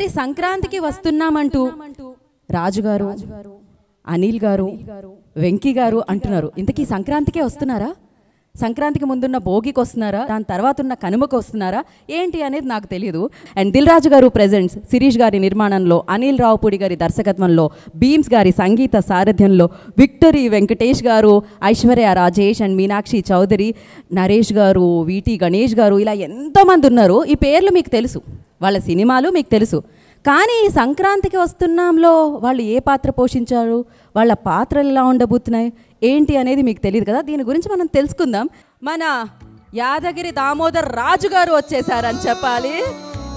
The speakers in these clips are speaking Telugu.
మరి సంక్రాంతికి వస్తున్నామంటూ రాజుగారు, అనిల్ గారు, వెంకీ గారు అంటున్నారు. ఇంతకీ సంక్రాంతికే వస్తున్నారా? సంక్రాంతికి ముందున్న భోగికి వస్తున్నారా? దాని తర్వాత ఉన్న కనుమకు వస్తున్నారా? ఏంటి అనేది నాకు తెలియదు. అండ్ దిల్ రాజు గారు ప్రెజెంట్స్ శిరీష్ గారి నిర్మాణంలో, అనిల్ రావుపూడి గారి దర్శకత్వంలో, బీమ్స్ గారి సంగీత సారథ్యంలో, విక్టరీ వెంకటేష్ గారు, ఐశ్వర్య రాజేష్ అండ్ మీనాక్షి చౌదరి, నరేష్ గారు, వీటి గణేష్ గారు, ఇలా ఎంతోమంది ఉన్నారు. ఈ పేర్లు మీకు తెలుసు, వాళ్ళ సినిమాలు మీకు తెలుసు. కానీ సంక్రాంతికి వస్తున్నాంలో వాళ్ళు ఏ పాత్ర పోషించారు, వాళ్ళ పాత్రలు ఎలా ఉండబోతున్నాయి ఏంటి అనేది మీకు తెలియదు కదా. దీని గురించి మనం తెలుసుకుందాం. మన యాదగిరి దామోదర్ రాజు గారు వచ్చేసారని చెప్పాలి.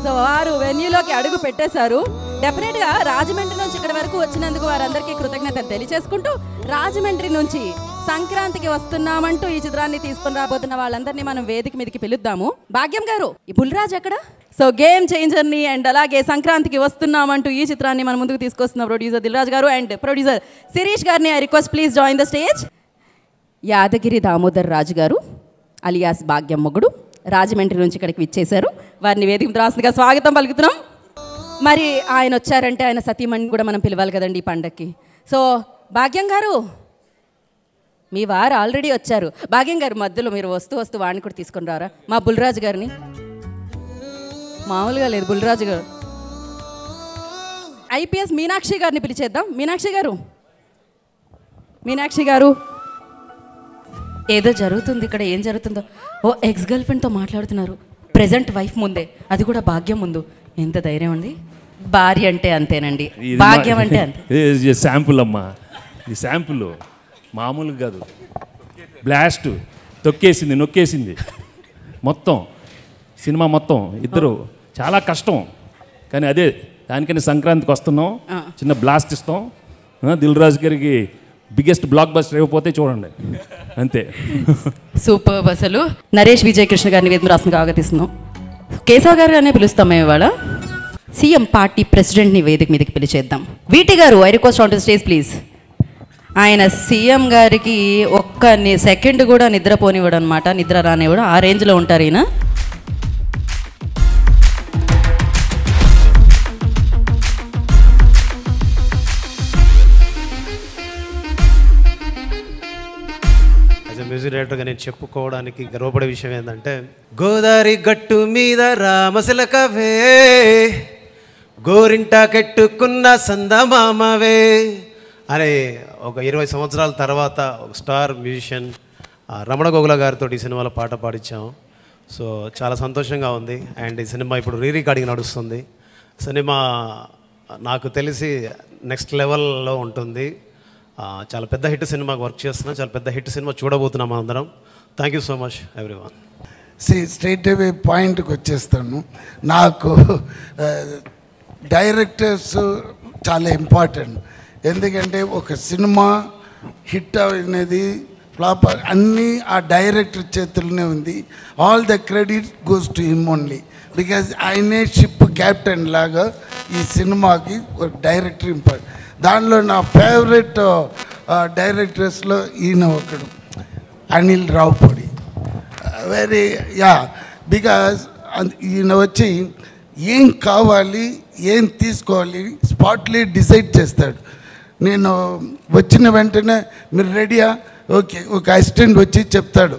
సో వారు వెన్యూలోకి అడుగు పెట్టేశారు. డెఫినెట్గా రాజమండ్రి నుంచి ఇక్కడ వరకు వచ్చినందుకు వారందరికీ కృతజ్ఞతలు తెలియచేసుకుంటూ, రాజమండ్రి నుంచి సంక్రాంతికి వస్తున్నామంటూ ఈ చిత్రాన్ని తీసుకుని రాబోతున్న వాళ్ళందరినీ మనం వేదిక మీదకి పిలుద్దాము. భాగ్యం గారు, ఈ బుల్రాజ్ ఎక్కడ? సో గేమ్ చేంజర్ని అండ్ అలాగే సంక్రాంతికి వస్తున్నామంటూ ఈ చిత్రాన్ని మన ముందుకు తీసుకొస్తున్న producer Dil Raju garu and producer Shirish గారిని I request please join the stage. Yadagiri Damodar Raju garu alias భాగ్యం మొగుడు రాజమండ్రి నుంచి ఇక్కడికి విచ్చేశారు. వారిని వేదిక మీద రాస్తుందిగా స్వాగతం పలుకుతున్నాం. మరి ఆయన వచ్చారంటే ఆయన సతీమణి కూడా మనం పిలవాలి కదండి ఈ పండక్కి. సో భాగ్యం గారు, మీ వారు ఆల్రెడీ వచ్చారు. భాగ్యం గారు, మధ్యలో మీరు వస్తూ వాడిని కూడా తీసుకొని రారా? మా బుల్రాజు గారిని, మామూలుగా లేదు బుల్రాజు గారు. ఐపీఎస్ మీనాక్షి గారిని పిలిచేద్దాం. మీనాక్షి గారు, ఏదో జరుగుతుంది ఇక్కడ. ఏం జరుగుతుందో? ఓ ఎక్స్ గర్ల్ ఫ్రెండ్తో మాట్లాడుతున్నారు ప్రెజెంట్ వైఫ్ ముందే, అది కూడా భాగ్యం ముందు. ఎంత ధైర్యం ఉంది! భార్య అంటే అంతేనండి, భాగ్యం అంటే అంతే. శాంపుల్ అమ్మా, ఈ శాంపుల్ మామూలు కాదు. బ్లాస్ట్ తొక్కేసింది, నొక్కేసింది మొత్తం సినిమా మొత్తం. ఇద్దరు చాలా కష్టం, కానీ అదే దానికని సంక్రాంతికి వస్తున్నాం, చిన్న బ్లాస్ట్ ఇస్తాం. దిల్ రాజు గారికి బిగ్గెస్ట్ బ్లాక్ బస్టర్ అయిపోతే చూడండి, అంతే. సూపర్. అసలు నరేష్ విజయ్ కృష్ణ గారిని వేదిక రాసిన ఆగతిస్తున్నాం. కేశవ్ గారు అనే పిలుస్తాం మేము ఇవాళ. సీఎం పార్టీ ప్రెసిడెంట్ని వేదిక మీదకి పిలిచేద్దాం. వీటి గారు, I request on to stage please. ఆయన సీఎం గారికి ఒక్క సెకండ్ కూడా నిద్రపోనివ్వడు అనమాట, నిద్ర రానివ్వడు, ఆ రేంజ్లో ఉంటారు ఈయన. మ్యూజిక్ డైరెక్టర్గా నేను చెప్పుకోవడానికి గర్వపడే విషయం ఏంటంటే, గోదావరి గట్టు మీద రామశిలకవే, గోరింటా కెట్టుకున్న సందమామవే అనే ఒక 20 సంవత్సరాల తర్వాత ఒక స్టార్ మ్యూజిషియన్ రమణ గోగుల గారితో ఈ సినిమాలో పాట పాడించాం. సో చాలా సంతోషంగా ఉంది. అండ్ ఈ సినిమా ఇప్పుడు రికార్డింగ్ నడుస్తుంది. సినిమా నాకు తెలిసి నెక్స్ట్ లెవెల్లో ఉంటుంది. చాలా పెద్ద హిట్ సినిమాకి వర్క్ చేస్తున్నాం, చాలా పెద్ద హిట్ సినిమా చూడబోతున్నాం అందరం. Thank you so much everyone. Straight away పాయింట్కి వచ్చేస్తాను. నాకు డైరెక్టర్స్ చాలా ఇంపార్టెంట్. ఎందుకంటే ఒక సినిమా హిట్ అనేది ఫ్లాప్ అన్నీ ఆ డైరెక్టర్ చేతుల్లోనే ఉంది. All the credit goes to him only, because ఆయనే షిప్ క్యాప్టెన్ లాగా ఈ సినిమాకి ఒక డైరెక్టర్ ఇంపార్టెంట్. దానిలో నా ఫేవరెట్ డైరెక్టర్స్లో ఈయన ఒకడు, అనిల్ రావుపూడి. వెరీ బికాజ్ ఈయన వచ్చి ఏం కావాలి, ఏం తీసుకోవాలి స్పాట్లీ డిసైడ్ చేస్తాడు. నేను వచ్చిన వెంటనే మీరు రెడీయా? ఓకే. ఒక అసిస్టెంట్ వచ్చి చెప్తాడు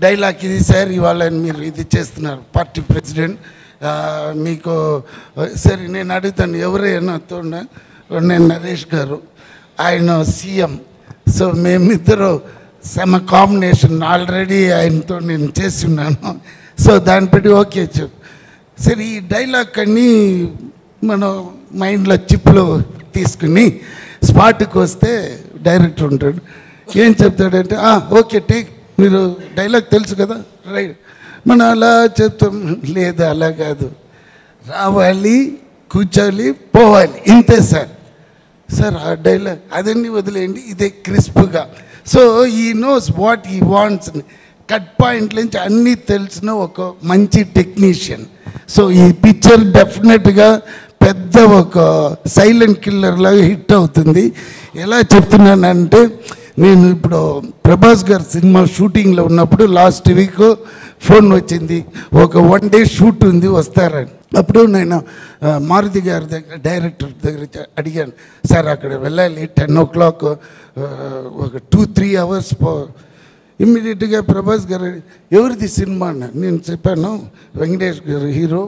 డైలాగ్, ఇది సార్ ఇవాళ మీరు ఇది చేస్తున్నారు పార్టీ ప్రెసిడెంట్ మీకు. సరే నేను అడుగుతాను ఎవరైనా తోడ, నేను నరేష్ గారు, ఆయన సీఎం. సో మేమిద్దరు సమ కాంబినేషన్ ఆల్రెడీ ఆయనతో నేను చేసి ఉన్నాను. సో దాన్ని బట్టి ఓకే చెప్పు. సరే ఈ డైలాగ్ అన్నీ మనం మైండ్లో చిప్లో తీసుకుని స్పాట్కి వస్తే డైరెక్టర్ ఉంటాడు. ఏం చెప్తాడంటే ఓకే టేక్, మీరు డైలాగ్ తెలుసు కదా, రైట్. మనం అలా చెప్తాం. లేదు అలా కాదు, రావాలి, కూర్చోవాలి, పోవాలి, ఇంతే సార్. సార్ ఆ డైలాగ్ అదన్నీ వదిలేయండి, ఇదే క్రిస్ప్గా. సో ఈ knows what he wants. Cut point నుంచి అన్నీ తెలిసిన ఒక మంచి టెక్నీషియన్. సో ఈ పిక్చర్ డెఫినెట్గా పెద్ద ఒక సైలెంట్ కిల్లర్ లాగా హిట్ అవుతుంది. ఎలా చెప్తున్నానంటే, నేను ఇప్పుడు ప్రభాస్ గారి సినిమా షూటింగ్లో ఉన్నప్పుడు లాస్ట్ వీక్ ఫోన్ వచ్చింది, ఒక 1 day షూట్ ఉంది వస్తారని. అప్పుడు నేను మారుతి గారి దగ్గర డైరెక్టర్ దగ్గర అడిగాను, సార్ అక్కడ వెళ్ళాలి 10 o'clock, ఒక 2-3 hours ఇమ్మీడియట్గా ప్రభాస్ గారు ఎవరిది సినిమా అన్నారు. నేను చెప్పాను వెంకటేష్ గారు హీరో,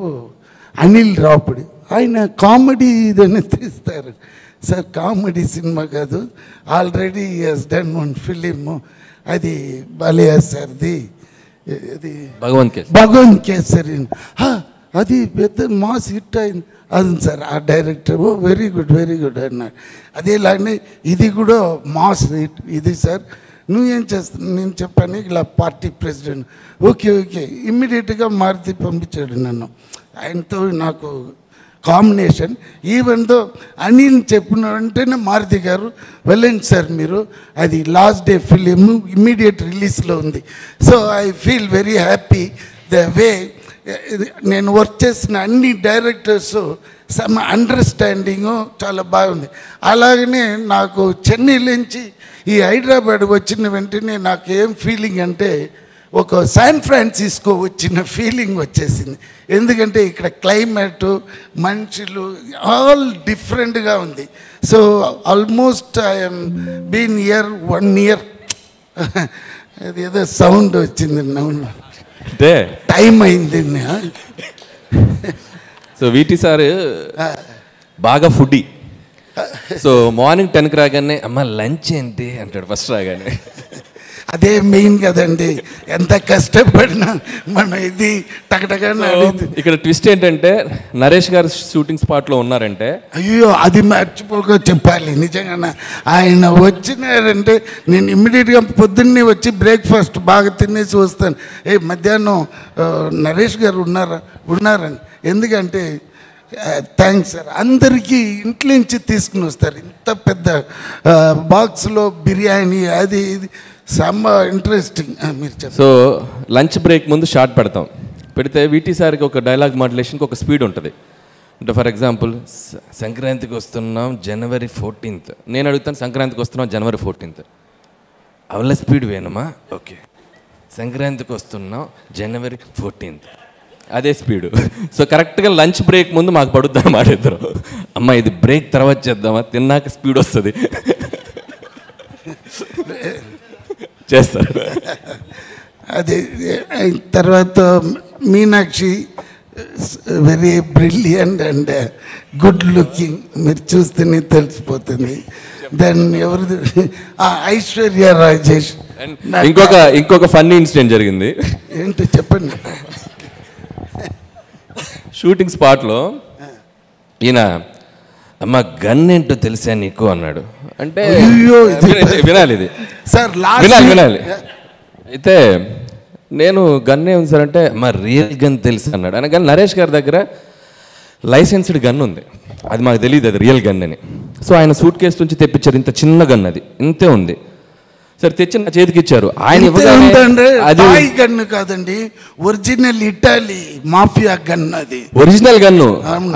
అనిల్ రావుపూడి, ఆయన కామెడీ ఇదని తీస్తారు. సార్ కామెడీ సినిమా కాదు, ఆల్రెడీ హస్ డన్ 1 film, అది బాలయ్య సార్ది, అది భగవంత్ కేసరి, అది పెద్ద మాస్ హిట్ అయింది. అది సార్ ఆ డైరెక్టర్ వెరీ గుడ్ అన్నాడు. అదేలానే ఇది కూడా మాస్ హిట్ ఇది సార్, నువ్వేం చేస్తాను నేను చెప్పాను ఇలా పార్టీ ప్రెసిడెంట్. ఓకే ఇమ్మీడియట్గా మారుతి పంపించాడు నన్ను. ఆయనతో నాకు కాంబినేషన్. ఈవెన్ దో అనిల్ చెప్పిన వెంటనే మారుతి గారు వెళ్ళండి సార్ మీరు, అది లాస్ట్ డే ఫిలిం ఇమ్మీడియట్ రిలీజ్లో ఉంది. So I feel very happy the way నేను వర్క్ చేసిన అన్ని డైరెక్టర్స్ సమ్ అండర్స్టాండింగ్ చాలా బాగుంది. అలాగనే నాకు చెన్నై నుంచి ఈ హైదరాబాద్ వచ్చిన వెంటనే నాకు ఏం ఫీలింగ్ అంటే ఒక శాన్ ఫ్రాన్సిస్కో వచ్చిన ఫీలింగ్ వచ్చేసింది. ఎందుకంటే ఇక్కడ క్లైమేటు మనుషులు ఆల్ డిఫరెంట్గా ఉంది. So almost I'm been year 1 year. అది ఏదో సౌండ్ వచ్చింది, నవ్వు అంటే టైం అయింది. సో వీటి సార్ బాగా ఫుడ్డీ. సో మార్నింగ్ 10కి రాగానే అమ్మ లంచ్ ఏంటి అంటాడు ఫస్ట్ రాగానే. అదే మెయిన్ కదండి, ఎంత కష్టపడినా మనం ఇది టకటగా. ఇక్కడ ట్విస్ట్ ఏంటంటే నరేష్ గారు షూటింగ్ స్పాట్లో ఉన్నారంటే, అయ్యో అది మర్చిపోక చెప్పాలి నిజంగా. ఆయన వచ్చినారంటే నేను ఇమ్మీడియట్గా పొద్దున్నే వచ్చి బ్రేక్ఫాస్ట్ బాగా తినేసి వస్తాను. మధ్యాహ్నం నరేష్ గారు ఉన్నారని. ఎందుకంటే థ్యాంక్స్ సార్, అందరికీ ఇంట్లో నుంచి తీసుకుని వస్తారు ఇంత పెద్ద బాక్స్లో బిర్యానీ, అది ఇది సమ్మ ఇంట్రెస్టింగ్. మీరు చెప్పండి. సో లంచ్ బ్రేక్ ముందు షార్ట్ పెడితే వీటి సార్కి ఒక డైలాగ్ మాడ్యులేషన్కి ఒక స్పీడ్ ఉంటుంది. అంటే ఫర్ ఎగ్జాంపుల్ సంక్రాంతికి వస్తున్నాం January 14th, నేను అడుగుతాను సంక్రాంతికి వస్తున్నాం January 14th, అవల స్పీడ్ వేనమ్మా, ఓకే సంక్రాంతికి వస్తున్నాం January 14th, అదే స్పీడు. సో కరెక్ట్గా లంచ్ బ్రేక్ ముందు మాకు పడుద్దాం మాట ఇద్దరు, అమ్మ ఇది బ్రేక్ తర్వాత చేద్దామా, తిన్నాక స్పీడ్ వస్తుంది చేస్తారు. అది తర్వాత Meenakshi very brilliant and good looking, మీరు చూస్తేనే తెలిసిపోతుంది. దెన్ ఎవరిది ఐశ్వర్య రాజేష్. ఇంకొక ఫన్నీ ఇన్సిడెంట్ జరిగింది. ఏంటి చెప్పండి. షూటింగ్ స్పాట్లో ఈయన అమ్మ గన్ ఏంటో తెలుసా నీకు అన్నాడు. అంటే వినాలి ఇది సార్, వినాలి. అయితే నేను గన్ ఏముంది సార్ అంటే మా రియల్ గన్ తెలుసు అన్నాడు. అనగానే నరేష్ గారి దగ్గర లైసెన్స్డ్ గన్ ఉంది, అది మాకు తెలియదు అది రియల్ గన్ అని. సో ఆయన సూట్ కేసు నుంచి తెప్పించారు, ఇంత చిన్న గన్, అది ఇంతే ఉంది. సరే తెచ్చి నా చేతికి ఇచ్చారు. ఆయన అది గన్ కాదండి, ఒరిజినల్ ఇటాలీ మాఫియా గన్, అది ఒరిజినల్ గన్ను.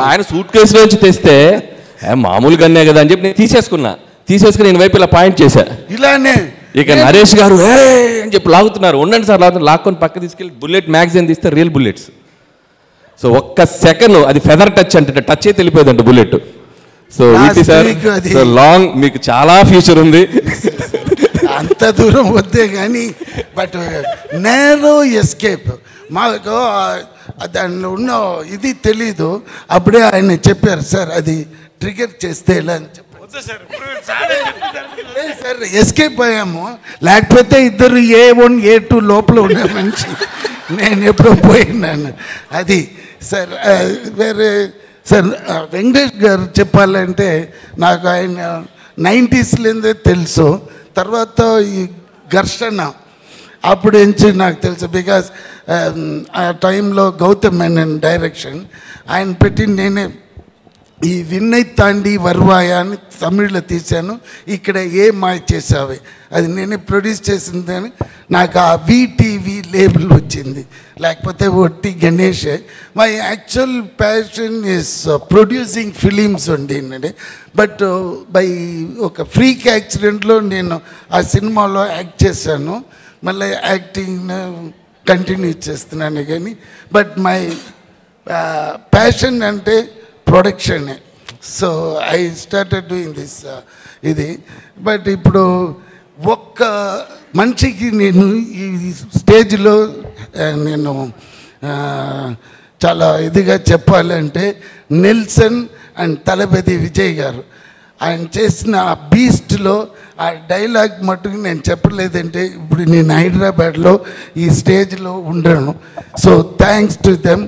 ఆయన సూట్ కేసులో నుంచి తెస్తే మామూలు గన్నే కదా అని చెప్పి నేను తీసేసుకుని నేను వైపు ఇలా పాయింట్ చేశా ఇలానే. ఇక నరేష్ గారు అని చెప్పి లాగుతున్నారు, ఉండండి సార్ లాక్కొని పక్క తీసుకెళ్ళి బుల్లెట్ మ్యాగజైన్ తీస్తే రియల్ బుల్లెట్స్. సో ఒక్క సెకండ్ అది ఫెదర్ టచ్ అంటే టచ్ అయితే వెళ్ళిపోయిందంట బుల్లెట్. సో వీటి సార్ సో లాంగ్ మీకు చాలా ఫ్యూచర్ ఉంది. అంత దూరం వద్దే కానీ బట్ నేరో ఎస్కేప్. మాకు దానిలో ఉన్న ఇది తెలీదు. అప్పుడే ఆయన చెప్పారు సార్ అది ట్రిగర్ చేస్తే ఎలా అని చెప్పారు సార్, ఎస్కేప్ అయ్యాము. లేకపోతే ఇద్దరు A1 A2 లోపల ఉన్న మనిషి, నేను ఎప్పుడో పోయినాను. అది సార్ వేరే సార్ వెంకటేష్ గారు చెప్పాలంటే నాకు ఆయన 90s తెలుసు. తర్వాత ఈ ఘర్షణ అప్పుడు నుంచి నాకు తెలుసు. బికాస్ ఆ టైంలో గౌతమ్ మేనన్ డైరెక్షన్ ఆయన పెట్టి నేనే ఈ విన్నై తాండి వర్వాయ అని తమిళ్లో తీశాను. ఇక్కడ ఏ మాయ చేసావే అది నేనే ప్రొడ్యూస్ చేసిందని నాకు ఆ VTV లేబుల్ వచ్చింది. లేకపోతే ఒట్టి Ganesh. My actual passion is producing films ఉండిందండి. బట్ బై ఒక ఫ్రీక్ యాక్సిడెంట్లో నేను ఆ సినిమాలో యాక్ట్ చేశాను. మళ్ళీ యాక్టింగ్ కంటిన్యూ చేస్తున్నాను కానీ బట్ మై ప్యాషన్ అంటే ప్రొడక్షనే. So I started doing this ఇది. బట్ ఇప్పుడు ఒక్క మనిషికి నేను ఈ స్టేజ్లో నేను చాలా ఇదిగా చెప్పాలంటే నెల్సన్ అండ్ తలపతి విజయ్ గారు ఆయన చేసిన ఆ బీస్ట్లో ఆ డైలాగ్ మటుకు నేను చెప్పలేదంటే ఇప్పుడు నేను హైదరాబాద్లో ఈ స్టేజ్లో ఉండను. So thanks to them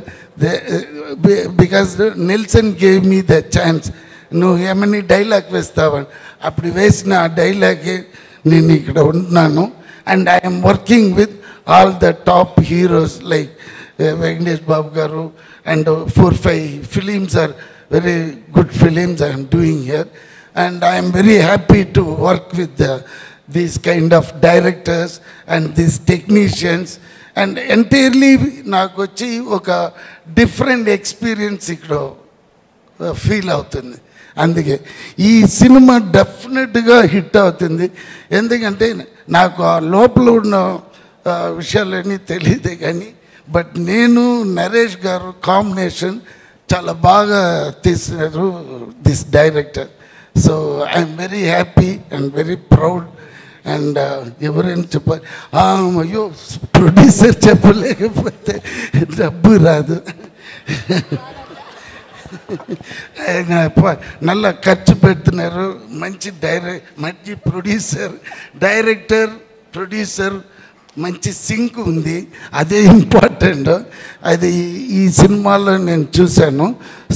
because Nelson gave me the chance. నువ్వు ఏమని డైలాగ్ వేస్తావని అప్పుడు వేసిన ఆ డైలాగే నేను ఇక్కడ ఉంటున్నాను. And I'm working with all the top heroes like Venkatesh Babu garu and 4-5 films are very good films I am doing here, and I am very happy to work with these kind of directors and these technicians, and entirely నాకు వచ్చి ఒక డిఫరెంట్ ఎక్స్పీరియన్స్ ఇక్కడ ఫీల్ అవుతుంది. అందుకే ఈ సినిమా డెఫినెట్గా హిట్ అవుతుంది. ఎందుకంటే నాకు ఆ లోపల ఉన్న విషయాలన్నీ తెలియదే కానీ బట్ నేను నరేష్ గారు కాంబినేషన్ చాలా బాగా తీసినారు this director. So I'm very happy and very proud. And ఎవరైనా చెప్పాలి అయ్యో ప్రొడ్యూసర్ చెప్పలేకపోతే డబ్బు రాదు. ఆయన నల్ల ఖర్చు పెడుతున్నారు. మంచి మంచి డైరెక్టర్ ప్రొడ్యూసర్ మంచి సింక్ ఉంది. అదే ఇంపార్టెంట్. అది ఈ సినిమాలో నేను చూశాను.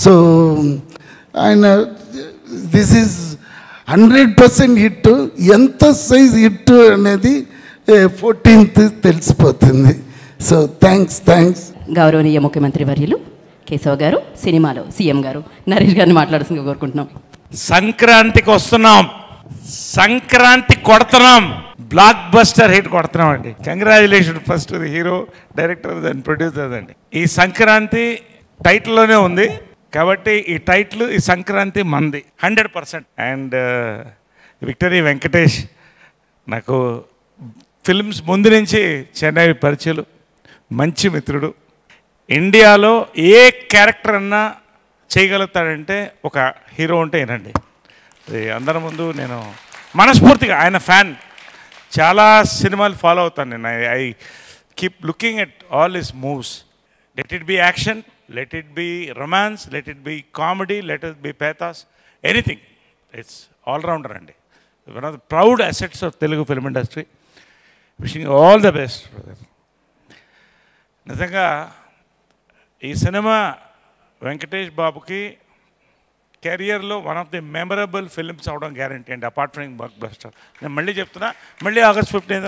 సో ఆయన దిస్ ఈజ్ 100% హిట్. ఎంత సైజ్ హిట్ అనేది 14th తెలిసిపోతుంది. So thanks. గౌరవనీయ ముఖ్యమంత్రి వర్యులు కేశవ్ గారు, సినిమాలో సీఎం గారు నరేష్ గారిని మాట్లాడుతూ కోరుకుంటున్నాం. సంక్రాంతికి వస్తున్నాం, సంక్రాంతి కొడుతున్నాం, బ్లాక్ బస్టర్ హిట్ కొడుతున్నాం అండి. Congratulation first the hero, director and producer అండి. ఈ సంక్రాంతి టైటిల్లోనే ఉంది కాబట్టి ఈ టైటిల్ ఈ సంక్రాంతి మంది 100%. అండ్ విక్టరీ వెంకటేష్ నాకు ఫిల్మ్స్ ముందు నుంచి చెన్నై పరిచయలు, మంచి మిత్రుడు. ఇండియాలో ఏ క్యారెక్టర్ అన్నా చేయగలుగుతాడంటే ఒక హీరో ఉంటే ఏనండి. అందరి ముందు నేను మనస్ఫూర్తిగా ఆయన ఫ్యాన్. చాలా సినిమాలు ఫాలో అవుతాను నేను. I keep looking at all his moves. Let it be action, let it be romance, let it be comedy, let it be pathos, anything. It's all rounder అండి. One of the proud assets of Telugu film industry. Wishing all the best. నిజంగా ఈ సినిమా వెంకటేష్ బాబుకి కెరియర్లో one of the memorable films అవడం గ్యారంటీ అండి, అపార్ట్ ఫ్రమ్ బ్లాక్ బస్టర్. నేను మళ్ళీ చెప్తున్నా, మళ్ళీ August 15th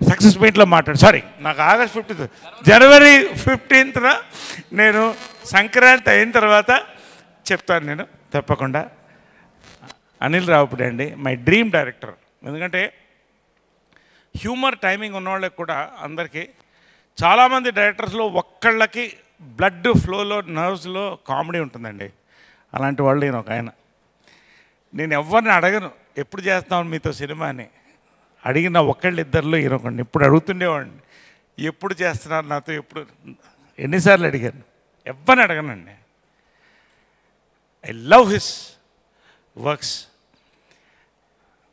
సక్సెస్ మీట్లో సారీ నాకు August 15th January 15th నేను సంక్రాంతి అయిన తర్వాత చెప్తాను నేను తప్పకుండా. అనిల్ రావుపూడి అండి మై డ్రీమ్ డైరెక్టర్. ఎందుకంటే హ్యూమర్ టైమింగ్ ఉన్నవాళ్ళకి కూడా అందరికీ చాలామంది డైరెక్టర్స్లో ఒక్కళ్ళకి బ్లడ్ ఫ్లోలో నర్వ్స్లో కామెడీ ఉంటుందండి. అలాంటి వాళ్ళు నేను ఒక ఆయన. నేను ఎవరిని అడగను ఎప్పుడు చేస్తాను మీతో సినిమా అని. అడిగిన ఒక్కళ్ళిద్దరిలో ఈయనొకండి. ఇప్పుడు అడుగుతుండేవాడిని ఎప్పుడు చేస్తున్నారు నాతో, ఎప్పుడు ఎన్నిసార్లు అడిగాను. ఎవరిని అడగనండి. I love his works.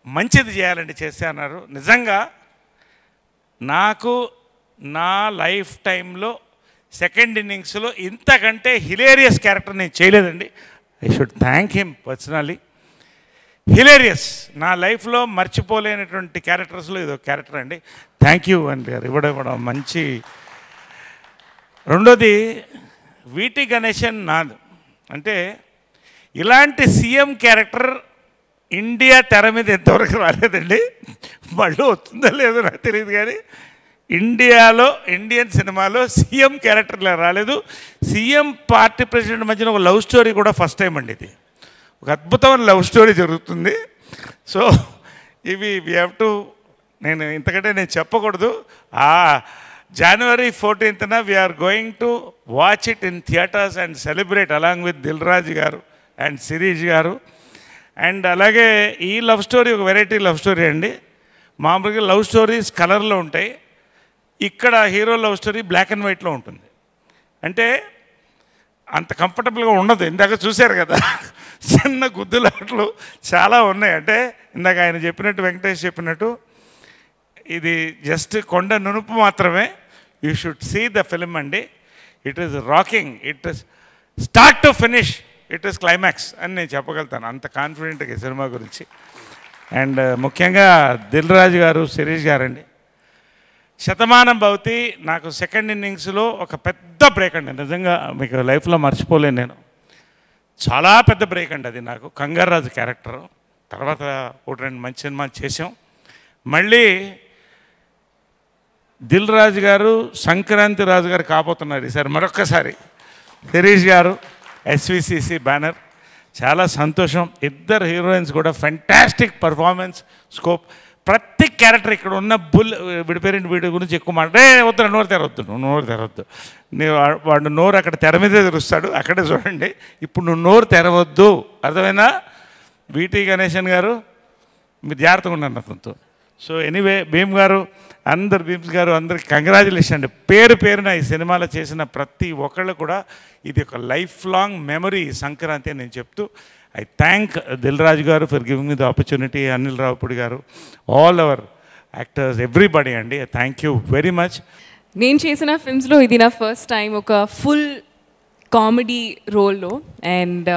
మంచిది చేయాలండి చేస్తే అన్నారు. నిజంగా నాకు నా లైఫ్ టైంలో సెకండ్ ఇన్నింగ్స్లో ఇంతకంటే హిలేరియస్ క్యారెక్టర్ నేను చేయలేదండి. I should thank him personally. Hilarious, నా లైఫ్లో మర్చిపోలేనటువంటి క్యారెక్టర్స్లో ఇదో క్యారెక్టర్ అండి. థ్యాంక్ యూ అండి గారు ఇవ్వడం మంచి. రెండోది వీటి గణేశన్ నాథ్. అంటే ఇలాంటి సీఎం క్యారెక్టర్ ఇండియా తెర మీద ఎంతవరకు రాలేదండి. మళ్ళీ వస్తుందో లేదో నాకు తెలియదు కానీ ఇండియాలో ఇండియన్ సినిమాలో సీఎం క్యారెక్టర్లో రాలేదు. సీఎం పార్టీ ప్రెసిడెంట్ మధ్యన ఒక లవ్ స్టోరీ కూడా ఫస్ట్ టైం అండి. ఇది ఒక అద్భుతమైన లవ్ స్టోరీ జరుగుతుంది. సో ఇవి వీ హ్యావ్ టు, నేను ఇంతకంటే నేను చెప్పకూడదు. January 14th we are going to watch it in theatres and celebrate along with Dil Raju garu and Shirish garu. And అలాగే ఈ లవ్ స్టోరీ ఒక వెరైటీ లవ్ స్టోరీ అండి. మామూలుగా లవ్ స్టోరీస్ కలర్లో ఉంటాయి, ఇక్కడ hero love story black and వైట్లో ఉంటుంది. అంటే అంత కంఫర్టబుల్గా ఉండదు. ఇందాక చూశారు కదా, చిన్న గుద్దులాట్లు చాలా ఉన్నాయి. అంటే ఇందాక ఆయన చెప్పినట్టు, వెంకటేష్ చెప్పినట్టు, ఇది జస్ట్ కొండ నునుపు మాత్రమే. You should see the film అండి. It is rocking, it is start to finish, it is climax అని నేను చెప్పగలుగుతాను, అంత కాన్ఫిడెంట్గా ఈ సినిమా గురించి. అండ్ ముఖ్యంగా దిల్ రాజు గారు, శిరీష్ గారండి. శతమానం భవతి నాకు సెకండ్ ఇన్నింగ్స్లో ఒక పెద్ద బ్రేక్ అండి. నిజంగా మీకు లైఫ్లో మర్చిపోలేను నేను. చాలా పెద్ద బ్రేక్ అండి అది నాకు. కంగారాజు క్యారెక్టరు. తర్వాత ఒకటి రెండు మంచి సినిమాలు చేసాం. మళ్ళీ దిల్ రాజు గారు సంక్రాంతి రాజు గారు కాబోతున్నారు ఈసారి మరొక్కసారి. శిరీష్ గారు, ఎస్విసిసి బ్యానర్. చాలా సంతోషం. ఇద్దరు హీరోయిన్స్ కూడా ఫెంటాస్టిక్ పర్ఫార్మెన్స్, స్కోప్. ప్రతి క్యారెక్టర్ ఇక్కడ ఉన్న విడిపోయిన వీడి గురించి ఎక్కువ వద్దు, నోరు తెరవద్దు, నువ్వు నోరు తెరవద్దు. వాడు నోరు అక్కడ తెర మీదే తెరుస్తాడు, అక్కడే చూడండి. ఇప్పుడు నువ్వు నోరు తెరవద్దు, అర్థమైనా? వీటీ గణేశన్ గారు మీరు జాగ్రత్తగా ఉన్నారు అతనితో. సో ఎనీవే, భీమ్ గారు, అందరు భీమ్స్ గారు, అందరికి కంగ్రాచులేషన్ అండి. పేరు పేరున ఈ సినిమాలో చేసిన ప్రతి ఒక్కళ్ళు కూడా ఇది ఒక లైఫ్ లాంగ్ మెమరీ సంక్రాంతి అని నేను చెప్తూ, I thank Dil Raj garu for giving me the opportunity, Anil Ravapudi garu, all our actors, everybody andi. Thank you very much. నేను చేసిన ఫిల్మ్స్లో ఇది నా ఫస్ట్ టైం ఒక ఫుల్ కామెడీ రోల్లో, అండ్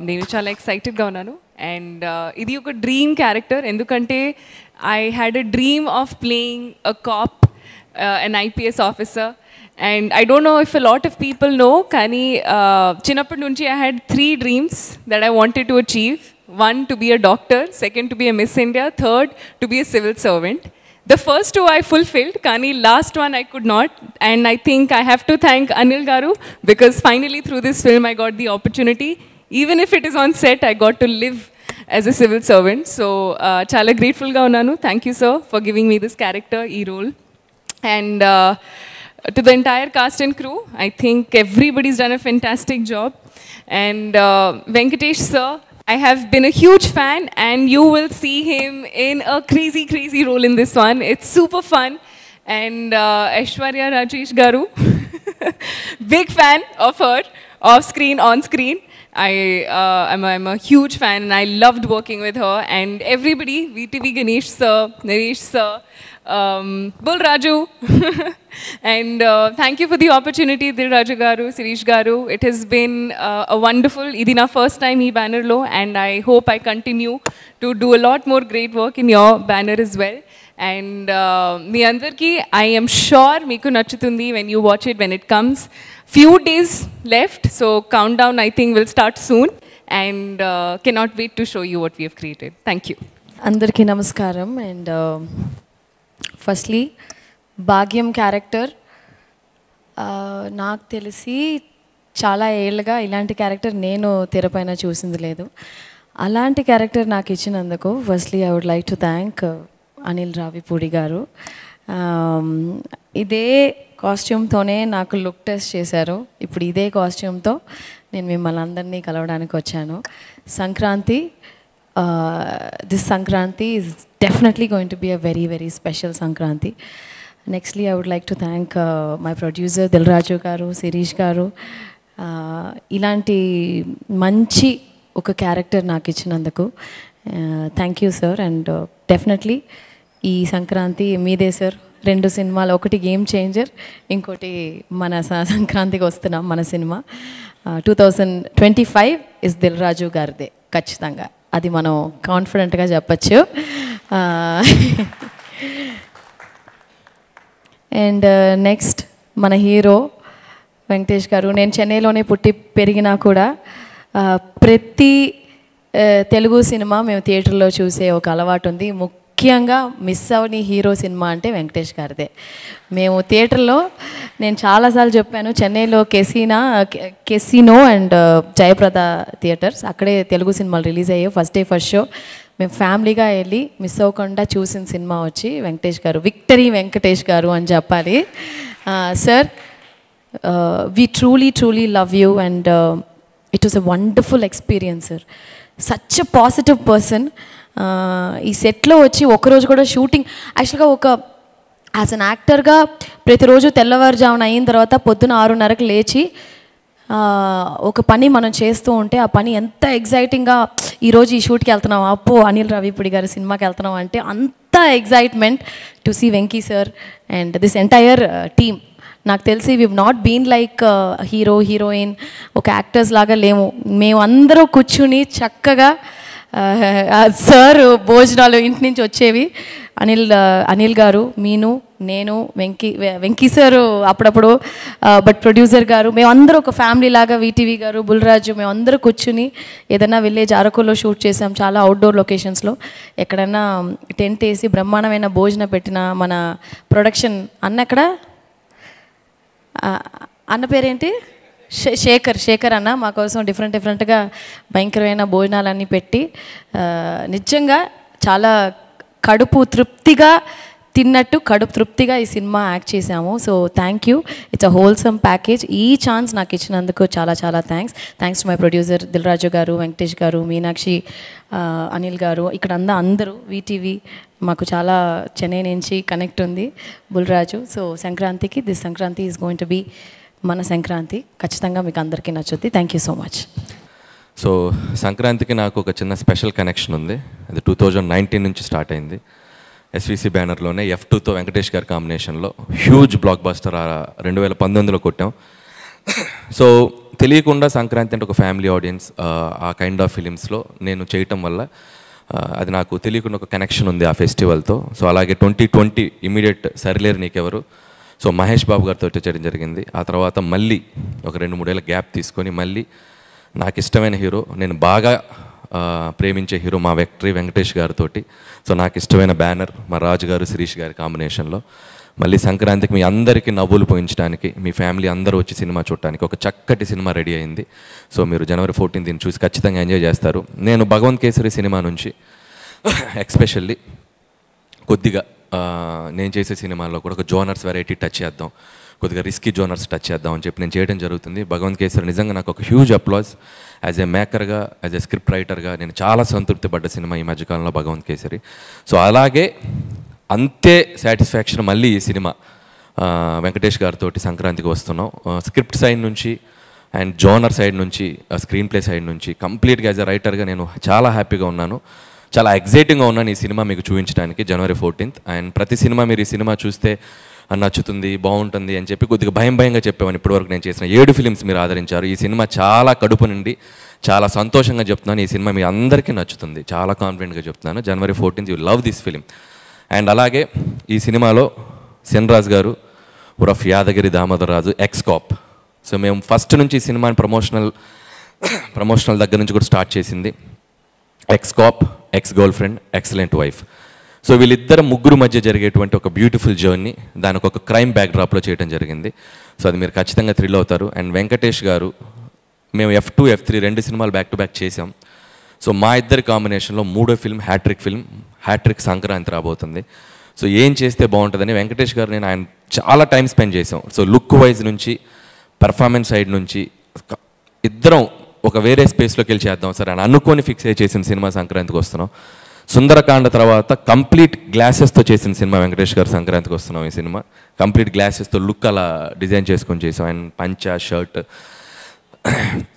నేను చాలా ఎక్సైటెడ్గా ఉన్నాను. అండ్ ఇది ఒక డ్రీమ్ క్యారెక్టర్, ఎందుకంటే I had a dream of playing a cap, an IPS officer. And I don't know if a lot of people know, Kani Chinnappadi nunchi I had 3 dreams that I wanted to achieve. One, to be a doctor. Second, to be a Miss India. Third, to be a civil servant. The first 2 I fulfilled, Kani last one I could not. And I think I have to thank Anil garu, because finally through this film I got the opportunity. Even if it is on set, I got to live as a civil servant. So chala grateful ga unnanu. Thank you, sir, for giving me this character, e role. And to the entire cast and crew, I think everybody's done a fantastic job. And Venkatesh sir, I have been a huge fan, and you will see him in a crazy, crazy role in this one. It's super fun. And Aishwarya Rajesh garu, big fan of her, off screen, on screen. I'm a huge fan, and I loved working with her. And everybody, VTV Ganesh sir, Naresh sir, Bull Raju. And thank you for the opportunity, Dil Raju garu, Sirish garu. It has been a wonderful, idi na first time ee banner lo, and I hope I continue to do a lot more great work in your banner as well. And మీ అందరికీ I am sure మీకు నచ్చుతుంది when you watch it, when it comes. Few days left, so countdown I think will start soon, and cannot wait to show you what we have created. Thank you. అందరికీ నమస్కారం. అండ్ ఫస్ట్లీ భాగ్యం క్యారెక్టర్ నాకు తెలిసి చాలా ఏళ్ళుగా ఇలాంటి క్యారెక్టర్ నేను తెరపైన చూసింది లేదు. అలాంటి క్యారెక్టర్ నాకు ఇచ్చినందుకు firstly I would like to thank Anil Ravipudi గారు. ఇదే కాస్ట్యూమ్తోనే నాకు లుక్ టెస్ట్ చేశారు. ఇప్పుడు ఇదే కాస్ట్యూమ్తో నేను మిమ్మల్ని అందరినీ కలవడానికి వచ్చాను. Sankranti, this Sankranti is definitely going to be a very, very special Sankranti. Nextly, I would like to thank my producer Dil Raju garu, Sirish garu. Ilanti manchi oka character naaku ichinanduku thank you sir. And definitely ee Sankranti meede sir, 2 సినిమాలు, ఒకటి గేమ్ చేంజర్, ఇంకోటి మన సంక్రాంతికి వస్తున్నాం మన సినిమా. 2025 ఇస్ దిల్ రాజు గారిదే ఖచ్చితంగా, అది మనం కాన్ఫిడెంట్గా చెప్పచ్చు. అండ్ నెక్స్ట్ మన హీరో వెంకటేష్ గారు. నేను చెన్నైలోనే పుట్టి పెరిగినా కూడా ప్రతి తెలుగు సినిమా మేము థియేటర్లో చూసే ఒక అలవాటు ఉంది. ముఖ్యంగా మిస్ అవని హీరో సినిమా అంటే వెంకటేష్ గారిదే. మేము థియేటర్లో, నేను చాలాసార్లు చెప్పాను, చెన్నైలో కెసినో అండ్ జయప్రద థియేటర్స్, అక్కడే తెలుగు సినిమాలు రిలీజ్ అయ్యాయి. ఫస్ట్ డే ఫస్ట్ షో మేము ఫ్యామిలీగా వెళ్ళి మిస్ అవ్వకుండా చూసిన సినిమా వచ్చి వెంకటేష్ గారు. విక్టరీ వెంకటేష్ గారు అని చెప్పాలి. Sir, we truly love you, and it was a wonderful experience sir. Such a positive person. ఈ సెట్లో వచ్చి ఒకరోజు కూడా షూటింగ్, యాక్చువల్గా ఒక యాజ్ అన్ యాక్టర్గా ప్రతిరోజు తెల్లవారుజామున అయిన తర్వాత పొద్దున 6:30కి లేచి ఒక పని మనం చేస్తూ ఉంటే ఆ పని ఎంత ఎగ్జైటింగ్గా ఈరోజు ఈ షూట్కి వెళ్తున్నాం, అప్పో అనిల్ రావిపూడి గారి సినిమాకి వెళ్తున్నాం అంటే అంత excitement to see Venky sir and this entire team. నాకు తెలిసి we not been like hero heroine ఒక యాక్టర్స్ లాగా లేము. మేము అందరూ కూర్చుని చక్కగా సార్ భోజనాలు ఇంటి నుంచి వచ్చేవి. అనిల్ గారు, మీను, నేను, వెంకీ సార్ అప్పుడప్పుడు, బట్ ప్రొడ్యూసర్ గారు, మేమందరూ ఒక ఫ్యామిలీ లాగా, వీటీవీ గారు, బుల్రాజు, మేమందరూ కూర్చుని ఏదైనా విలేజ్ అరకులో షూట్ చేసాం, చాలా అవుట్డోర్ లొకేషన్స్లో. ఎక్కడన్నా టెంట్ వేసి బ్రహ్మాండమైన భోజనం పెట్టిన మన ప్రొడక్షన్ అన్న పేరేంటి, శేఖర్ అన్న మా కోసం డిఫరెంట్గా భయంకరమైన భోజనాలన్నీ పెట్టి నిజంగా చాలా కడుపు తృప్తిగా తిన్నట్టు కడుపు తృప్తిగా ఈ సినిమా యాక్ట్ చేశాము. So thank you, it's a wholesome package. ఈ ఛాన్స్ నాకు ఇచ్చినందుకు చాలా thanks to my producer Dil Raju గారు, వెంకటేష్ గారు, మీనాక్షి, అనిల్ గారు, ఇక్కడ అందరూ వీటీవీ మాకు చాలా చెన్నై నుంచి కనెక్ట్ ఉంది, బుల్రాజు. సో సంక్రాంతికి this Sankranti is going to be మన సంక్రాంతి. ఖచ్చితంగా మీకు అందరికీ నచ్చుద్ది. Thank you so much. So సంక్రాంతికి నాకు ఒక చిన్న స్పెషల్ కనెక్షన్ ఉంది. అది 2019 నుంచి స్టార్ట్ అయింది. ఎస్విసి బ్యానర్లోనే F2తో వెంకటేష్ గారి కాంబినేషన్లో హ్యూజ్ బ్లాక్ బస్టర్ 2019లో కొట్టాం. సో తెలియకుండా సంక్రాంతి అంటే ఒక ఫ్యామిలీ ఆడియన్స్, ఆ కైండ్ ఆఫ్ ఫిలిమ్స్లో నేను చేయటం వల్ల అది నాకు తెలియకుండా ఒక కనెక్షన్ ఉంది ఆ ఫెస్టివల్తో. సో అలాగే 2020 ఇమీడియట్ సరిలేరు నీకెవరు, సో మహేష్ బాబు గారితో చేయడం జరిగింది. ఆ తర్వాత మళ్ళీ ఒక 2-3 ఏళ్ళ గ్యాప్ తీసుకొని మళ్ళీ నాకు ఇష్టమైన హీరో, నేను బాగా ప్రేమించే హీరో మా వెంకటేష్ గారితో, సో నాకు ఇష్టమైన బ్యానర్ మా రాజు గారు, శిరీష్ గారి కాంబినేషన్లో మళ్ళీ సంక్రాంతికి మీ అందరికీ నవ్వులు పోయించడానికి, మీ ఫ్యామిలీ అందరూ వచ్చి సినిమా చూడటానికి ఒక చక్కటి సినిమా రెడీ అయింది. సో మీరు January 14 దీన్ని చూసి ఖచ్చితంగా ఎంజాయ్ చేస్తారు. నేను భగవంత్ కేసరి సినిమా నుంచి ఎక్స్పెషల్లీ కొద్దిగా నేను చేసే సినిమాల్లో కూడా ఒక జోనర్స్ వెరైటీ టచ్ చేద్దాం, కొద్దిగా రిస్కీ జోనర్స్ టచ్ చేద్దాం అని చెప్పి నేను చేయడం జరుగుతుంది. భగవంత్ కేసరి నిజంగా నాకు ఒక హ్యూజ్ అప్లాజ్. యాజ్ ఏ మేకర్గా, యాజ్ ఏ స్క్రిప్ట్ రైటర్గా నేను చాలా సంతృప్తి పడ్డ సినిమా ఈ మధ్యకాలంలో భగవంత్ కేసరి. సో అలాగే అంతే సాటిస్ఫాక్షన్ మళ్ళీ ఈ సినిమా వెంకటేష్ గారితో సంక్రాంతికి వస్తున్నాం. స్క్రిప్ట్ సైడ్ నుంచి అండ్ జోనర్ సైడ్ నుంచి, స్క్రీన్ ప్లే సైడ్ నుంచి కంప్లీట్గా యాజ్ ఎ రైటర్గా నేను చాలా హ్యాపీగా ఉన్నాను, చాలా ఎగ్జైటింగ్గా ఉన్నాను ఈ సినిమా మీకు చూపించడానికి January 14. అండ్ ప్రతి సినిమా మీరు ఈ సినిమా చూస్తే నచ్చుతుంది, బాగుంటుంది అని చెప్పి కొద్దిగా భయంగా చెప్పేవాడిని. ఇప్పటివరకు నేను చేసిన 7 ఫిలిమ్స్ మీరు ఆదరించారు. ఈ సినిమా చాలా కడుపు నుండి చాలా సంతోషంగా చెప్తున్నాను, ఈ సినిమా మీ అందరికీ నచ్చుతుంది, చాలా కాన్ఫిడెంట్గా చెప్తున్నాను. January 14 you love this film. And అలాగే ఈ సినిమాలో సిన్రాజ్ గారు ఉరఫ్ యాదగిరి దామోదరరాజు ఎక్స్-కాప్. సో మేము ఫస్ట్ నుంచి ఈ సినిమాని ప్రమోషనల్ దగ్గర నుంచి కూడా స్టార్ట్ చేసింది X-cap, X-girl friend, excellent wife. So వీళ్ళిద్దరు ముగ్గురు మధ్య జరిగేటువంటి ఒక బ్యూటిఫుల్ జర్నీ, దానికి ఒక క్రైమ్ బ్యాక్డ్రాప్లో చేయడం జరిగింది. సో అది మీరు ఖచ్చితంగా థ్రిల్ అవుతారు. అండ్ వెంకటేష్ గారు, మేము F2, F3 2 సినిమాలు బ్యాక్ టు బ్యాక్ చేసాం. సో మా ఇద్దరి కాంబినేషన్లో 3వ ఫిల్మ్ హ్యాట్రిక్ సంక్రాంతి రాబోతుంది. సో ఏం చేస్తే బాగుంటుందని వెంకటేష్ గారు నేను ఆయన చాలా టైం స్పెండ్ చేసాం. సో లుక్ వైజ్ నుంచి, పెర్ఫార్మెన్స్ సైడ్ నుంచి ఇద్దరం ఒక వేరే స్పేస్లోకి వెళ్ళి చేద్దాం సార్ అని అనుకొని ఫిక్స్ అయ్యి చేసిన సినిమా సంక్రాంతికి వస్తున్నాం. సుందరకాండ తర్వాత కంప్లీట్ గ్లాసెస్తో చేసిన సినిమా వెంకటేష్ గారు సంక్రాంతికి వస్తున్నాం. ఈ సినిమా కంప్లీట్ గ్లాసెస్తో లుక్ అలా డిజైన్ చేసుకొని చేసాం. అండ్ పంచా, షర్ట్,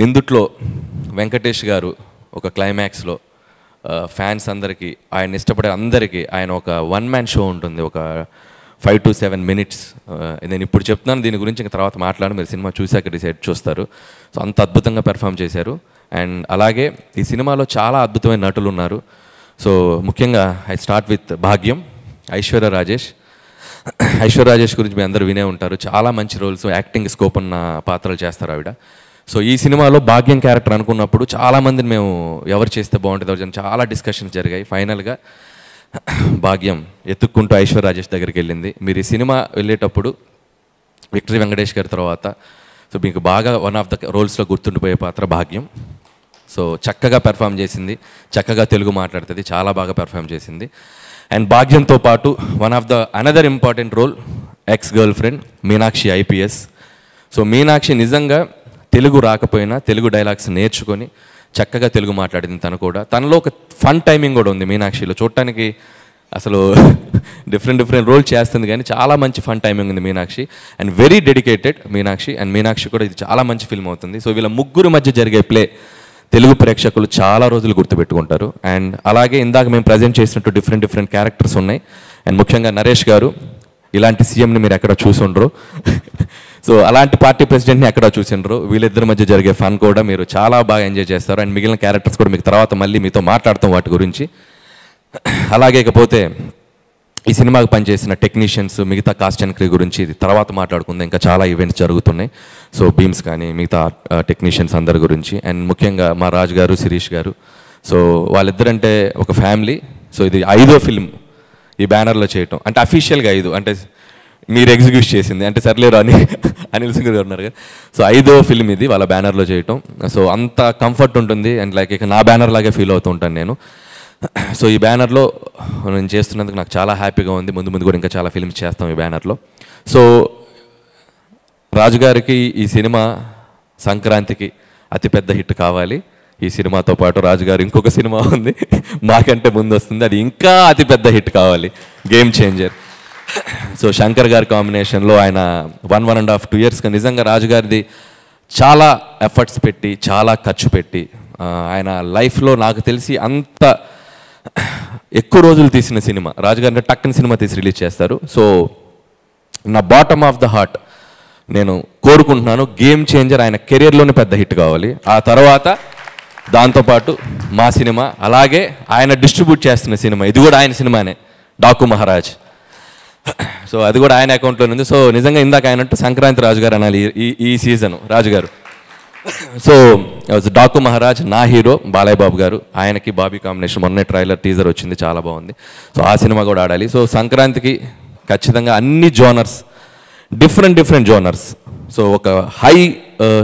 ఇందుట్లో వెంకటేష్ గారు ఒక క్లైమాక్స్లో ఫ్యాన్స్ అందరికీ, ఆయన ఇష్టపడే అందరికీ ఆయన ఒక 1-man షో ఉంటుంది, ఒక 5 to 7 minutes. నేను ఇప్పుడు చెప్తున్నాను, దీని గురించి ఇంకా తర్వాత మాట్లాడి మీరు సినిమా చూశాక డిసైడ్ చూస్తారు. సో అంత అద్భుతంగా పెర్ఫామ్ చేశారు. అండ్ అలాగే ఈ సినిమాలో చాలా అద్భుతమైన నటులు ఉన్నారు. సో ముఖ్యంగా ఐ స్టార్ట్ విత్ భాగ్యం, ఐశ్వర్య రాజేష్ గురించి మీ అందరూ వినే ఉంటారు. చాలా మంచి రోల్స్, యాక్టింగ్ స్కోప్ ఉన్న పాత్రలు చేస్తారు ఆవిడ. సో ఈ సినిమాలో భాగ్యం క్యారెక్టర్ అనుకున్నప్పుడు చాలామందిని మేము ఎవరు చేస్తే బాగుంటుంది చాలా డిస్కషన్స్ జరిగాయి. ఫైనల్గా భాగ్యం ఎత్తుక్కుంటూ ఐశ్వర్య రాజేష్ దగ్గరికి వెళ్ళింది. మీరు ఈ సినిమా వెళ్ళేటప్పుడు విక్టరీ వెంకటేష్ గారి తర్వాత సో మీకు బాగా వన్ ఆఫ్ ద రోల్స్లో గుర్తుండిపోయే పాత్ర భాగ్యం. సో చక్కగా పెర్ఫామ్ చేసింది, చక్కగా తెలుగు మాట్లాడుతుంది, చాలా బాగా పెర్ఫామ్ చేసింది. అండ్ భాగ్యంతో పాటు one of the another important role ex girl friend Meenakshi IPS. So Meenakshi నిజంగా తెలుగు రాకపోయినా తెలుగు డైలాగ్స్ నేర్చుకొని చక్కగా తెలుగు మాట్లాడింది. తను కూడా, తనలో ఒక ఫన్ టైమింగ్ కూడా ఉంది మీనాక్షిలో. చూడటానికి అసలు డిఫరెంట్ రోల్ చేస్తుంది, కానీ చాలా మంచి ఫన్ టైమింగ్ ఉంది Meenakshi, and very dedicated Meenakshi. And Meenakshi కూడా ఇది చాలా మంచి ఫిల్మ్ అవుతుంది. సో వీళ్ళ ముగ్గురు మధ్య జరిగే ప్లే తెలుగు ప్రేక్షకులు చాలా రోజులు గుర్తుపెట్టుకుంటారు. అండ్ అలాగే ఇందాక మేము ప్రజెంట్ చేసినట్టు డిఫరెంట్ క్యారెక్టర్స్ ఉన్నాయి. అండ్ ముఖ్యంగా నరేష్ గారు, ఇలాంటి సీఎంని మీరు ఎక్కడ చూసుండ్రు, సో అలాంటి పార్టీ ప్రెసిడెంట్ని ఎక్కడ చూసిండ్రు. వీళ్ళిద్దరి మధ్య జరిగే ఫన్ కూడా మీరు చాలా బాగా ఎంజాయ్ చేస్తారు. అండ్ మిగిలిన క్యారెక్టర్స్ కూడా మీకు తర్వాత మళ్ళీ మీతో మాట్లాడతాం వాటి గురించి. అలాగే ఇకపోతే ఈ సినిమాకి పనిచేసిన టెక్నీషియన్స్, మిగతా కాస్ట్ అండ్ క్రూ గురించి తర్వాత మాట్లాడుకుందాం. ఇంకా చాలా ఈవెంట్స్ జరుగుతున్నాయి. సో బీమ్స్ కానీ మిగతా టెక్నీషియన్స్ అందరి గురించి, అండ్ ముఖ్యంగా మా రాజు గారు, శిరీష్ గారు, సో వాళ్ళిద్దరంటే ఒక ఫ్యామిలీ. సో ఇది 5వ ఫిల్మ్ ఈ బ్యానర్లో చేయటం, అంటే అఫీషియల్గా 5, అంటే మీరు ఎగ్జిక్యూట్ చేసింది అంటే సర్లేరు అని అనిల్ సింగ్ గారు ఉన్నారు కదా. సో 5వ ఫిల్మ్ ఇది వాళ్ళ బ్యానర్లో చేయటం. సో అంత కంఫర్ట్ ఉంటుంది. అండ్ లైక్ ఇక నా బ్యానర్ లాగే ఫీల్ అవుతూ ఉంటాను నేను. సో ఈ బ్యానర్లో నేను చేస్తున్నందుకు నాకు చాలా హ్యాపీగా ఉంది. ముందు కూడా ఇంకా చాలా ఫిల్మ్స్ చేస్తాం ఈ బ్యానర్లో. సో రాజుగారికి ఈ సినిమా సంక్రాంతికి అతిపెద్ద హిట్ కావాలి. ఈ సినిమాతో పాటు రాజుగారు ఇంకొక సినిమా ఉంది మాకంటే ముందు వస్తుంది, అది ఇంకా అతిపెద్ద హిట్ కావాలి, గేమ్ చేంజర్. సో శంకర్ గారి కాంబినేషన్లో ఆయన 1.5-2 ఇయర్స్గా నిజంగా రాజుగారిది చాలా ఎఫర్ట్స్ పెట్టి, చాలా ఖర్చు పెట్టి, ఆయన లైఫ్లో నాకు తెలిసి అంత ఎక్కువ రోజులు తీసిన సినిమా రాజుగారిని టక్కని సినిమా తీసి రిలీజ్ చేస్తారు. సో నా బాటమ్ ఆఫ్ ద హార్ట్ నేను కోరుకుంటున్నాను గేమ్ చేంజర్ ఆయన కెరియర్లోనే పెద్ద హిట్ కావాలి. ఆ తర్వాత దాంతోపాటు మా సినిమా, అలాగే ఆయన డిస్ట్రిబ్యూట్ చేస్తున్న సినిమా, ఇది కూడా ఆయన సినిమానే, డాకు మహారాజ్. సో అది కూడా ఆయన అకౌంట్లో ఉంది. సో నిజంగా ఇందాక ఆయనట్టు సంక్రాంతి రాజుగారు అనాలి ఈ సీజన్ రాజుగారు. సో డాకు మహారాజ్ నా హీరో బాలయ్య బాబు గారు, ఆయనకి బాబీ కాంబినేషన్, మొన్నే ట్రైలర్ టీజర్ వచ్చింది, చాలా బాగుంది. సో ఆ సినిమా కూడా ఆడాలి. సో సంక్రాంతికి ఖచ్చితంగా అన్ని జోనర్స్, డిఫరెంట్ జోనర్స్, సో ఒక హై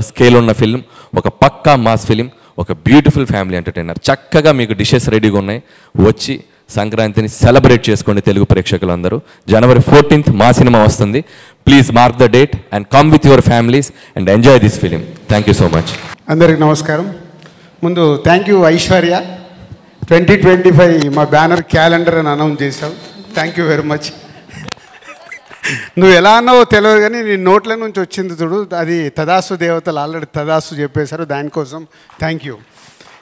స్కేల్ ఉన్న ఫిల్మ్, ఒక పక్కా మాస్ ఫిలిం, ఒక బ్యూటిఫుల్ ఫ్యామిలీ ఎంటర్టైనర్. చక్కగా మీకు డిషెస్ రెడీగా ఉన్నాయి, వచ్చి సంక్రాంతిని సెలబ్రేట్ చేసుకోండి తెలుగు ప్రేక్షకులందరూ. January 14th మా సినిమా వస్తుంది. Please mark the date and come with your families and enjoy this film. Thank you so much. అందరికి నమస్కారం. ముందు థ్యాంక్ యూ ఐశ్వర్య, 2025 మా బ్యానర్ క్యాలెండర్ అని అనౌన్స్ చేశావు. Thank you very much. నువ్వు ఎలా అన్నావో తెలియదు కానీ నీ నోట్ల నుంచి వచ్చింది చూడు, అది తదాసు దేవతలు ఆల్రెడీ తదాసు చెప్పేశారు, దానికోసం థ్యాంక్ యూ.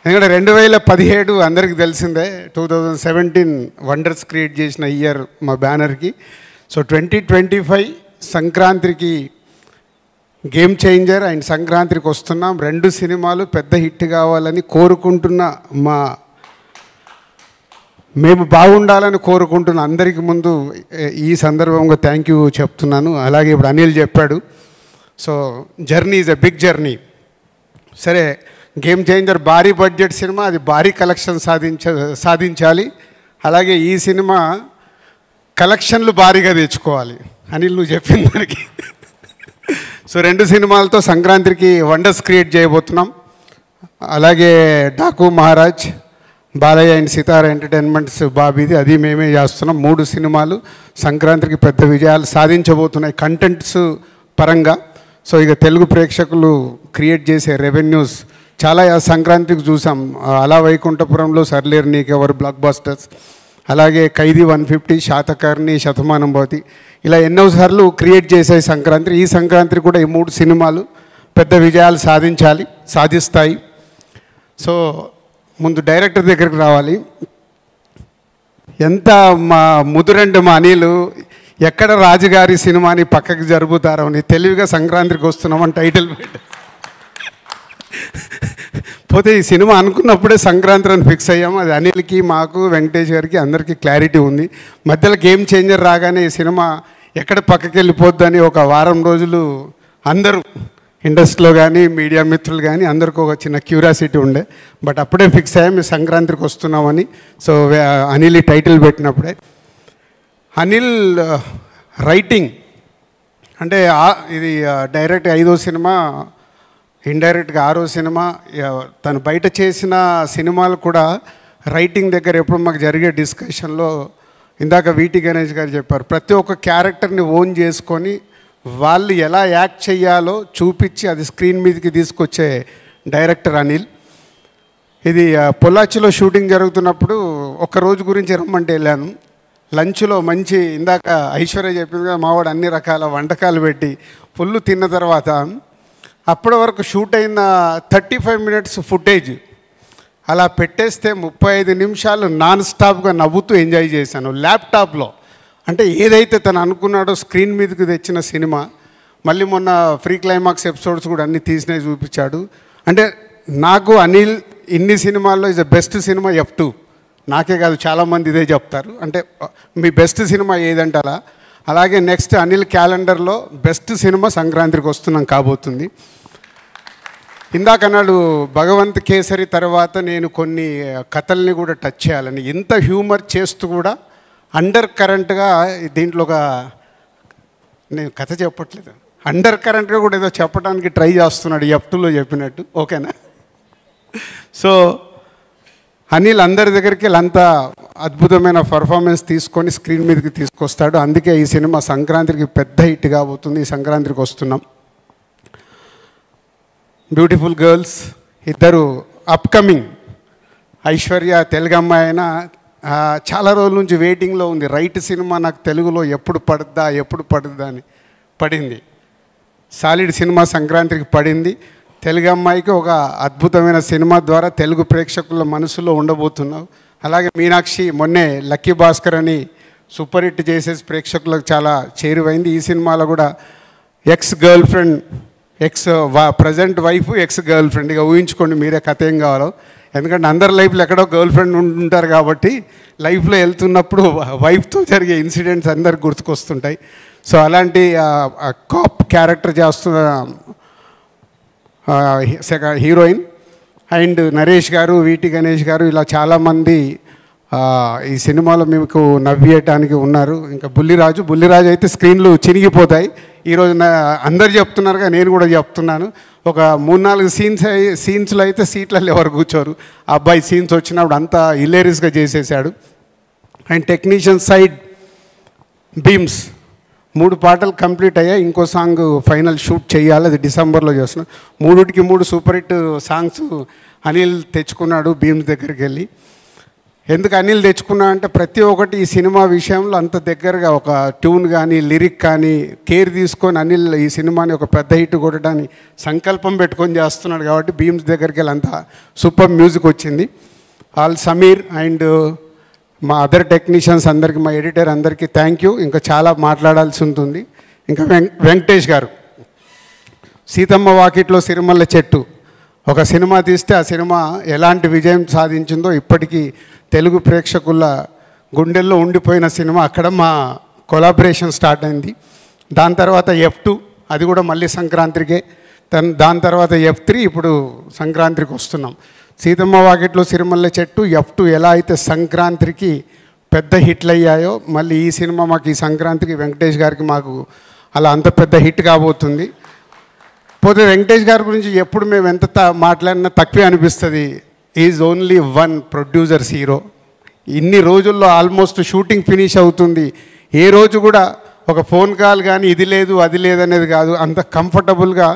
ఎందుకంటే 2017 అందరికీ తెలిసిందే, 2017 వండర్స్ క్రియేట్ చేసిన ఇయర్ మా బ్యానర్కి. సో 2025 సంక్రాంతికి గేమ్ చేంజర్ అండ్ సంక్రాంతికి వస్తున్నాం. 2 సినిమాలు పెద్ద హిట్ కావాలని కోరుకుంటున్న మేము బాగుండాలని కోరుకుంటున్న అందరికీ ముందు ఈ సందర్భంగా థ్యాంక్ యూ చెప్తున్నాను. అలాగే ఇప్పుడు అనిల్ చెప్పాడు, so journey is a big journey. సరే, గేమ్ చేంజర్ భారీ బడ్జెట్ సినిమా, అది భారీ కలెక్షన్ సాధించాలి. అలాగే ఈ సినిమా కలెక్షన్లు భారీగా తెచ్చుకోవాలి. అనిల్ నువ్వు చెప్పిన దానికి. సో 2 సినిమాలతో సంక్రాంతికి వండర్స్ క్రియేట్ చేయబోతున్నాం. అలాగే డాకు మహారాజ్, బాలయ్య అండ్ సితార ఎంటర్టైన్మెంట్స్ బాబీది, అది మేమే చేస్తున్నాం. 3 సినిమాలు సంక్రాంతికి పెద్ద విజయాలు సాధించబోతున్నాయి కంటెంట్స్ పరంగా. సో ఇక తెలుగు ప్రేక్షకులు క్రియేట్ చేసే రెవెన్యూస్ చాలా సంక్రాంతికి చూసాం. అలా వైకుంఠపురంలో సర్లేరు నీకెవరు బ్లాక్ బస్టర్స్, అలాగే ఖైదీ 150, శాతకర్ణి, శతమానం భవతి, ఇలా ఎన్నోసార్లు క్రియేట్ చేసాయి సంక్రాంతి. ఈ సంక్రాంతి కూడా ఈ 3 సినిమాలు పెద్ద విజయాలు సాధిస్తాయి. సో ముందు డైరెక్టర్ దగ్గరికి రావాలి. ఎంత మా ముదురండి మా అనిలు, ఎక్కడ రాజుగారి సినిమాని పక్కకి జరుపుతారని తెలివిగా సంక్రాంతికి వస్తున్నామని టైటిల్ పెట్టి పోతే ఈ సినిమా అనుకున్నప్పుడే సంక్రాంతి అని ఫిక్స్ అయ్యాము. అది అనిల్కి, మాకు, వెంకటేష్ గారికి అందరికీ క్లారిటీ ఉంది. మధ్యలో గేమ్ చేంజర్ రాగానే ఈ సినిమా ఎక్కడ పక్కకి వెళ్ళిపోద్దని ఒక వారం రోజులు అందరూ ఇండస్ట్రీలో కానీ మీడియా మిత్రులు కానీ అందరికీ ఒక చిన్న క్యూరియాసిటీ ఉండే. బట్ అప్పుడే ఫిక్స్ అయ్యాం మేము సంక్రాంతికి వస్తున్నామని. సో అనిల్ టైటిల్ పెట్టినప్పుడే అనిల్ రైటింగ్ అంటే ఇది డైరెక్ట్ 5వ సినిమా, ఇండైరెక్ట్గా 6వ సినిమా. తను బయట చేసిన సినిమాలు కూడా రైటింగ్ దగ్గర ఎప్పుడు మాకు జరిగే డిస్కషన్లో ఇందాక వీటి గణేష్ గారు చెప్పారు, ప్రతి ఒక్క క్యారెక్టర్ని ఓన్ చేసుకొని వాళ్ళు ఎలా యాక్ట్ చేయాలో చూపించి అది స్క్రీన్ మీదకి తీసుకొచ్చే డైరెక్టర్ అనిల్. ఇది పొల్లాచిలో షూటింగ్ జరుగుతున్నప్పుడు ఒక రోజు గురించి రమ్మంటే వెళ్ళాను. లంచ్లో మంచి ఇందాక ఐశ్వర్య చెప్పింది కదా, మావాడు అన్ని రకాల వంటకాలు పెట్టి ఫుల్ తిన్న తర్వాత అప్పటి వరకు షూట్ అయిన 35 minutes ఫుటేజ్ అలా పెట్టేస్తే 35 నిమిషాలు నాన్ స్టాప్గా నవ్వుతూ ఎంజాయ్ చేశాను ల్యాప్టాప్లో. అంటే ఏదైతే తను అనుకున్నాడో స్క్రీన్ మీదకి తెచ్చిన సినిమా. మళ్ళీ మొన్న ఫ్రీ క్లైమాక్స్ ఎపిసోడ్స్ కూడా అన్నీ తీసినవి చూపించాడు. అంటే నాకు అనిల్ ఇన్ని సినిమాల్లో is the best cinema F2. నాకే కాదు చాలామంది ఇదే చెప్తారు. అంటే మీ బెస్ట్ సినిమా ఏదంటారా? అలాగే నెక్స్ట్ అనిల్ క్యాలెండర్లో బెస్ట్ సినిమా సంక్రాంతికి వస్తున్నాం కాబోతుంది. ఇందాక అన్నాడు భగవంత్ కేసరి తర్వాత నేను కొన్ని కథల్ని కూడా టచ్ చేయాలని. ఇంత హ్యూమర్ చేస్తూ కూడా అండర్ కరెంట్గా దీంట్లో ఒక, నేను కథ చెప్పట్లేదు, అండర్ కరెంట్గా కూడా ఏదో చెప్పడానికి ట్రై చేస్తున్నాడు F2లో చెప్పినట్టు. ఓకేనా? సో అనిల్ అందరి దగ్గరికి అంత అద్భుతమైన పర్ఫార్మెన్స్ తీసుకొని స్క్రీన్ మీదకి తీసుకొస్తాడు. అందుకే ఈ సినిమా సంక్రాంతికి పెద్ద హిట్ కాబోతుంది. ఈ సంక్రాంతికి వస్తున్నాం. బ్యూటిఫుల్ గర్ల్స్ ఇద్దరు అప్కమింగ్. ఐశ్వర్య తెలుగు అమ్మాయి అయినా చాలా రోజుల నుంచి వెయిటింగ్లో ఉంది. రైట్ సినిమా నాకు తెలుగులో ఎప్పుడు పడుద్దా అని పడింది. సాలిడ్ సినిమా సంక్రాంతికి పడింది. తెలుగు అమ్మాయికి ఒక అద్భుతమైన సినిమా ద్వారా తెలుగు ప్రేక్షకుల మనసులో ఉండబోతున్నావు. అలాగే మీనాక్షి మొన్నే లక్కీ భాస్కర్ అని సూపర్ హిట్ చేసేసి ప్రేక్షకులకు చాలా చేరువైంది. ఈ సినిమాలో కూడా ex girl friend, present wife, ex girl friend. ఇక ఊహించుకోండి మీరే కథ ఏం కావాలో. ఎందుకంటే అందరి లైఫ్లో ఎక్కడో గర్ల్ ఫ్రెండ్ ఉంటుంటారు కాబట్టి లైఫ్లో వెళ్తున్నప్పుడు వైఫ్తో జరిగే ఇన్సిడెంట్స్ అందరికి గుర్తుకొస్తుంటాయి. సో అలాంటి కాప్ క్యారెక్టర్ చేస్తున్న హీరోయిన్. అండ్ నరేష్ గారు, వీటి గణేష్ గారు, ఇలా చాలామంది ఈ సినిమాలో మీకు నవ్వేయటానికి ఉన్నారు. ఇంకా బుల్లిరాజు అయితే స్క్రీన్లు చినిగిపోతాయి. ఈరోజు అందరు చెప్తున్నారుగా, నేను కూడా చెప్తున్నాను. ఒక 3-4 సీన్స్లో అయితే సీట్లలో ఎవరు కూర్చోరు. ఆ అబ్బాయి సీన్స్ వచ్చినప్పుడు అంతా హిలేరియస్గా చేసేసాడు. అండ్ టెక్నీషియన్ సైడ్ బీమ్స్ 3 పాటలు కంప్లీట్ అయ్యాయి. ఇంకో సాంగ్ ఫైనల్ షూట్ చేయాలి, అది డిసెంబర్లో చేస్తున్నాం. 3 సూపర్ హిట్ సాంగ్స్ అనిల్ తెచ్చుకున్నాడు బీమ్స్ దగ్గరికి వెళ్ళి. ఎందుకు అనిల్ తెచ్చుకున్నా అంటే ప్రతి ఒక్కటి ఈ సినిమా విషయంలో అంత దగ్గరగా ఒక ట్యూన్ కానీ లిరిక్ కానీ కేర్ తీసుకొని అనిల్ ఈ సినిమాని ఒక పెద్ద హిట్ కొట్టడానికి సంకల్పం పెట్టుకొని చేస్తున్నాడు కాబట్టి బీమ్స్ దగ్గరికి వెళ్ళి అంత సూపర్ మ్యూజిక్ వచ్చింది. ఆల్ సమీర్ అండ్ మా అదర్ టెక్నీషియన్స్ అందరికీ, మా ఎడిటర్ అందరికీ థ్యాంక్ యూ. ఇంకా చాలా మాట్లాడాల్సి ఉంటుంది. ఇంకా వెంకటేష్ గారు, సీతమ్మ వాకిట్లో సిరిమల్ల చెట్టు ఒక సినిమా తీస్తే ఆ సినిమా ఎలాంటి విజయం సాధించిందో ఇప్పటికీ తెలుగు ప్రేక్షకుల గుండెల్లో ఉండిపోయిన సినిమా. అక్కడ మా కొలాబరేషన్ స్టార్ట్ అయింది. దాని తర్వాత F2, అది కూడా మళ్ళీ సంక్రాంతికే. దాని తర్వాత F3, ఇప్పుడు సంక్రాంతికి వస్తున్నాం. సీతమ్మ వాకిట్లో సిరిమల్ల చెట్టు, F2 ఎలా అయితే సంక్రాంతికి పెద్ద హిట్లు అయ్యాయో మళ్ళీ ఈ సినిమా మాకు ఈ సంక్రాంతికి వెంకటేష్ గారికి మాకు అలా అంత పెద్ద హిట్ కాబోతుంది. పోతే వెంకటేష్ గారి గురించి ఎప్పుడు మేము ఎంత మాట్లాడినా తక్కువే అనిపిస్తుంది. Is only one producers hero. ఇన్ని రోజుల్లో ఆల్మోస్ట్ షూటింగ్ ఫినిష్ అవుతుంది. ఏ రోజు కూడా ఒక ఫోన్ కాల్ కానీ ఇది లేదు అది లేదు అనేది కాదు. అంత కంఫర్టబుల్గా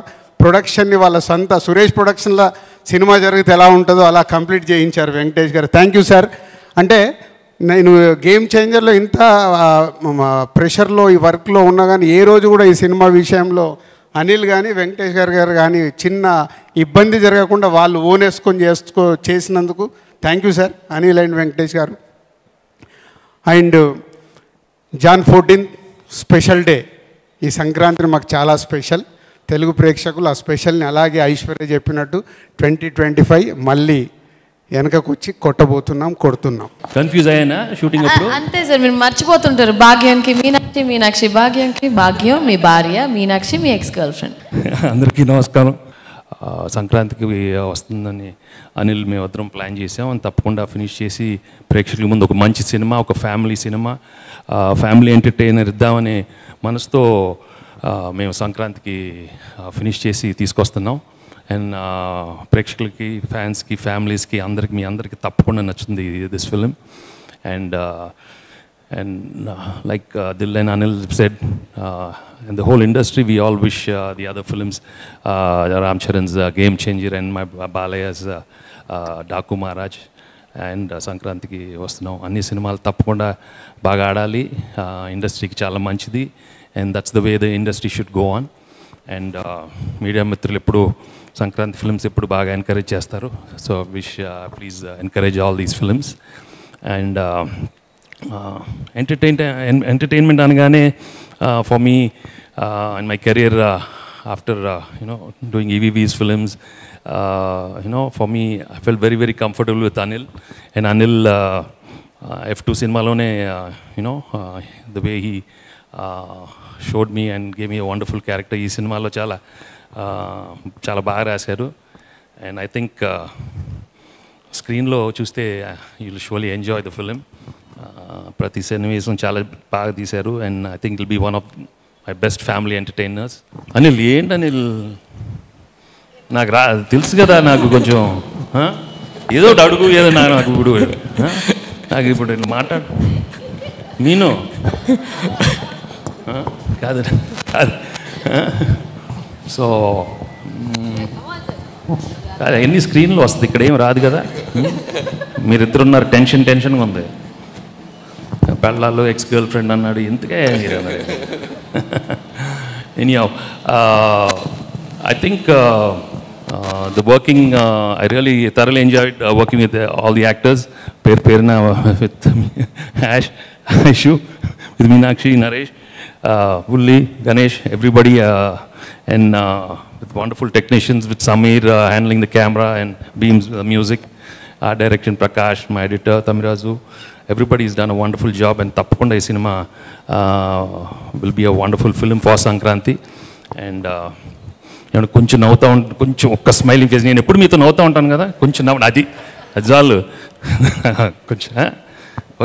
ప్రొడక్షన్ని వాళ్ళ సొంత సురేష్ ప్రొడక్షన్లో సినిమా జరిగితే ఎలా ఉంటుందో అలా కంప్లీట్ చేయించారు వెంకటేష్ గారు. Thank you sir. అంటే నేను గేమ్ చేంజర్లో ఇంత ప్రెషర్లో ఈ వర్క్లో ఉన్నా కానీ ఏ రోజు కూడా ఈ సినిమా విషయంలో అనిల్ కానీ వెంకటేష్ గారు కానీ చిన్న ఇబ్బంది జరగకుండా వాళ్ళు ఓనేసుకొని చేసినందుకు thank you sir Anil and Venkatesh garu. And Jan 14 special day. ఈ సంక్రాంతిని మాకు చాలా స్పెషల్. తెలుగు ప్రేక్షకులు ఆ స్పెషల్ని అలాగే ఐశ్వర్య చెప్పినట్టు 2025 మళ్ళీ వెనకకు వచ్చి కొడుతున్నాం. కన్ఫ్యూజ్ అయ్యానా షూటింగ్ అప్పుడు? అంతే సార్, మీరు మర్చిపోతుంటారు. భాగ్యానికి మీనాక్షి, భాగ్యానికి భాగ్యం మీ భార్య, మీనాక్షి మీ ఎక్స్ గర్ల్ ఫ్రెండ్. అందరికీ నమస్కారం. సంక్రాంతికి వస్తుందని అనిల్ మేమిద్దరం ప్లాన్ చేసాం. అని తప్పకుండా ఫినిష్ చేసి ప్రేక్షకుల ముందు ఒక మంచి సినిమా, ఒక ఫ్యామిలీ సినిమా, ఫ్యామిలీ ఎంటర్టైనర్ ఇద్దామనే మనసుతో మేము సంక్రాంతికి ఫినిష్ చేసి తీసుకొస్తున్నాం. అండ్ ప్రేక్షకులకి, ఫ్యాన్స్కి, ఫ్యామిలీస్కి అందరికి, మీ అందరికీ తప్పకుండా నచ్చుతుంది this film. And like Dil and Anil said, in the whole industry we all wish the other films, Ram Charan's Game Changer and my Balaya's Daku Maharaj, and సంక్రాంతికి వస్తున్నాం. అన్ని సినిమాలు తప్పకుండా బాగా ఆడాలి, ఇండస్ట్రీకి చాలా మంచిది. And that's the way the industry should go on. And media మిత్రులు ఎప్పుడు సంక్రాంతి ఫిల్మ్స్ ఎప్పుడు బాగా ఎంకరేజ్ చేస్తారు. So wish please encourage all these films. And entertainment అనగానే for me in my career after doing EVV's films, for me I felt very very comfortable with Anil. And Anil F2 cinema lone the way he showed me and gave me a wonderful character. Ee cinema lo chala baga rasaru. And I think screen lo chuste you'll surely enjoy the film. Prati Senvisam chala baga teesaru, and I think it'll be one of my best family entertainers. Anil, ఏంటి అనిల్, నాకు తెలుసు కదా, నాకు కొంచెం ఏదో ఒకటి అడుగు, ఏదో నాకు ఇప్పుడు నాకు ఇప్పుడు మాట్లాడు. నేను కాదు కాదు సో కాదు, ఎన్ని స్క్రీన్లో వస్తుంది, ఇక్కడ ఏం రాదు కదా. మీరిద్దరున్నారు, టెన్షన్గా ఉంది. పెళ్ళాలు ఎక్స్ గర్ల్ ఫ్రెండ్ అన్నాడు, ఇంతకే మీరు అన్నారు. Anyhow, I think the working, I really thoroughly enjoyed working with all the actors. Perna with Ash, Aishu, with Meenakshi, Naresh, Ulli, Ganesh, everybody, and with wonderful technicians, with Samir handling the camera and Beams music, direction Prakash, my editor Tamirazu. Everybody has done a wonderful job, and Tappakunda cinema will be a wonderful film for Sankranti. And కొంచెం నవ్వుతూ ఉంటాను, కొంచెం ఒక్క స్మైలింగ్ ఫేస్. నేను ఎప్పుడు మీతో నవ్వుతూ ఉంటాను కదా, కొంచెం నవ్వు, అది చాలు. కొంచెం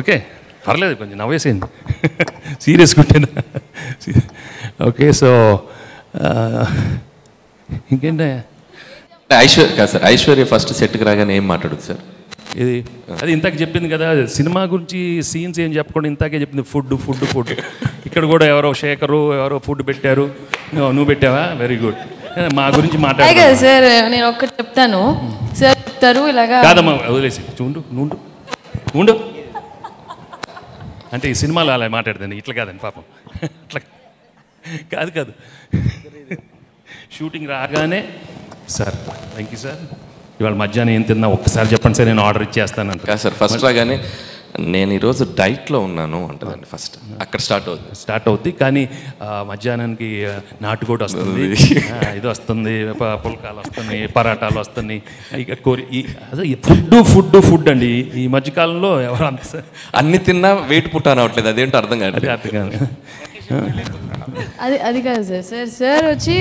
ఓకే, పర్లేదు, కొంచెం నవ్వేసేయండి. సీరియస్గా ఉంటాను. ఓకే, సో ఇంకేంటే ఐశ్వర్య ఫస్ట్ సెట్కి రాగానే ఏం మాట్లాడుతుంది సార్? ఇది అది ఇంతాక చెప్పింది కదా, సినిమా గురించి సీన్స్ ఏం చెప్పకుండా ఇంతాకే చెప్పింది, ఫుడ్ ఫుడ్ ఫుడ్. ఇక్కడ కూడా ఎవరో శేఖరు ఎవరో ఫుడ్ పెట్టారు, నువ్వు పెట్టావా? Very good. మా గురించి మాట్లాడారు సార్. నేను ఒక్కటి చెప్తాను సార్, చెప్తారు ఇలాగా కాదమ్మా, వదిలేసి చూడు, ఉండు అంటే ఈ సినిమాలో అలా మాట్లాడదండి, ఇట్లా కాదండి పాపం, అట్లా కాదు. షూటింగ్ రాగానే సార్ థ్యాంక్ యూ సార్, ఇవాళ మధ్యాహ్నం ఏం తిన్నా ఒక్కసారి చెప్పండి సార్, నేను ఆర్డర్ ఇచ్చేస్తాను కాదు సార్. ఫస్ట్ రాగానే నేను ఈరోజు డైట్లో ఉన్నాను అంటుందండి, ఫస్ట్ అక్కడ స్టార్ట్ అవుతుంది. కానీ మధ్యాహ్నానికి నాటుకోటి వస్తుంది, ఇది వస్తుంది, పుల్కాలు వస్తున్నాయి, పరాటాలు వస్తున్నాయి, ఇక అదే ఫుడ్ అండి. ఈ మధ్యకాలంలో ఎవరు అంత అన్ని తిన్నా వెయిట్ పుట్టాను అవట్లేదు, అదేంటో అర్థం కాదు. అది కాదు సార్ వచ్చి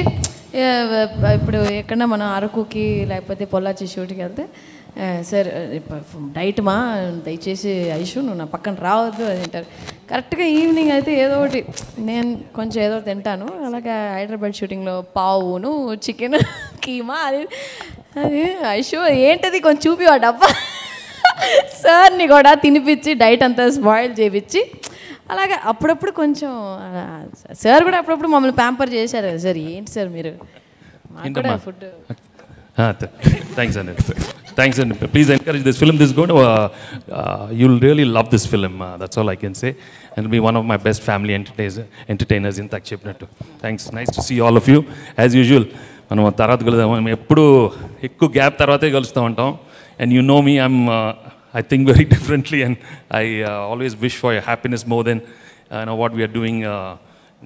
ఇప్పుడు ఎక్కడన్నా మనం అరకుకి లేకపోతే పొల్లాచి షూట్కి వెళ్తే, సార్ డైట్ మా దయచేసి ఐషు నువ్వు నా పక్కన రావద్దు అని అంటారు. కరెక్ట్గా ఈవినింగ్ అయితే ఏదో ఒకటి నేను కొంచెం ఏదో తింటాను. అలాగే హైదరాబాద్ షూటింగ్లో పావును చికెన్ కీమా అది ఐషు ఏంటది కొంచెం చూపి ఆ డబ్బా సార్ని కూడా తినిపించి డైట్ అంతా స్పాయిల్ చేయించి అలాగే అప్పుడప్పుడు కొంచెం సార్ కూడా అప్పుడప్పుడు మమ్మల్ని ప్యాంపర్ చేశారు కదా సార్. ఏంటి సార్ మీరు food. Thanks and please encourage this film. This is going to you'll really love this film. That's all I can say, and it'll be one of my best family entertainers in Chepnattu. Thanks, nice to see all of you as usual. మనం తర్వాత కలుద్దాం, ఎప్పుడు ఎక్కువ గ్యాప్ తర్వాతే కలుస్తూ ఉంటాం. And you know me, I think very differently, and I always wish for your happiness more than what we are doing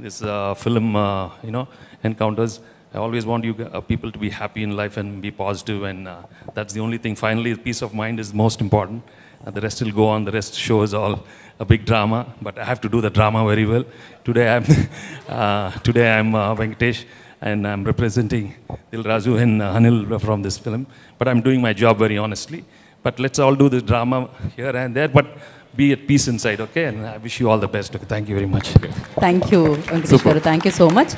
this film encounters. I always want you people to be happy in life and be positive, and that's the only thing. Finally, peace of mind is most important. The rest will go on. The rest show is all a big drama, but I have to do the drama very well. Today I'm Venkatesh, and I'm representing Dil Raju and Anil from this film. But I'm doing my job very honestly. But let's all do this drama here and there, but be at peace inside, okay? And I wish you all the best. Okay? Thank you very much. Thank you, Venkatesh garu. Thank you so much.